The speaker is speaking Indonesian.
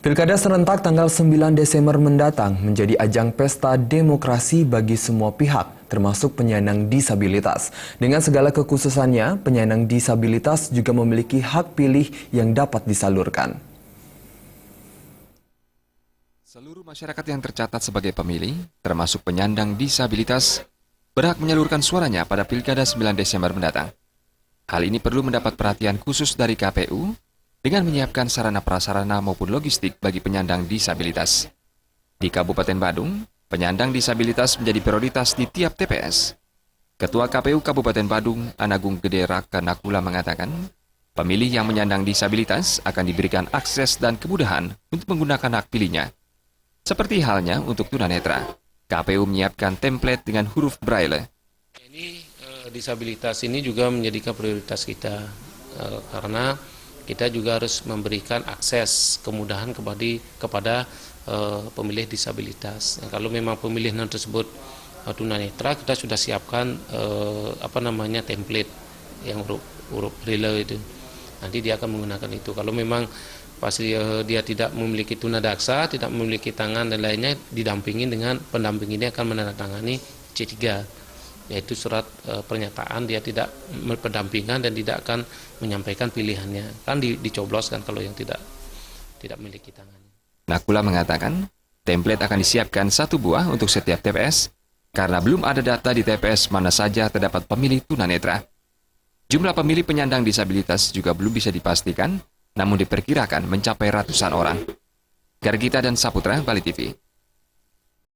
Pilkada serentak tanggal 9 Desember mendatang menjadi ajang pesta demokrasi bagi semua pihak, termasuk penyandang disabilitas. Dengan segala kekhususannya, penyandang disabilitas juga memiliki hak pilih yang dapat disalurkan. Seluruh masyarakat yang tercatat sebagai pemilih, termasuk penyandang disabilitas, berhak menyalurkan suaranya pada Pilkada 9 Desember mendatang. Hal ini perlu mendapat perhatian khusus dari KPU dengan menyiapkan sarana prasarana maupun logistik bagi penyandang disabilitas. Di Kabupaten Badung, penyandang disabilitas menjadi prioritas di tiap TPS. Ketua KPU Kabupaten Badung, Anagung Gede Raka Nakula mengatakan, pemilih yang menyandang disabilitas akan diberikan akses dan kemudahan untuk menggunakan hak pilihnya. Seperti halnya untuk tunanetra, KPU menyiapkan template dengan huruf Braille. Disabilitas ini juga menjadikan prioritas kita karena kita juga harus memberikan akses kemudahan kepada pemilih disabilitas. Kalau memang pemilih tersebut tunanetra, kita sudah siapkan template yang huruf Braille itu. Nanti dia akan menggunakan itu. Kalau memang pasti dia tidak memiliki tunadaksa, tidak memiliki tangan dan lainnya, didampingi dengan pendamping ini akan menandatangani C3, yaitu surat pernyataan dia tidak berpendampingan dan tidak akan menyampaikan pilihannya. Kan dicobloskan kalau yang tidak memiliki tangan. Nakula mengatakan, template akan disiapkan 1 buah untuk setiap TPS karena belum ada data di TPS mana saja terdapat pemilih tunanetra. Jumlah pemilih penyandang disabilitas juga belum bisa dipastikan, namun diperkirakan mencapai ratusan orang. Gargita dan Saputra, Bali TV.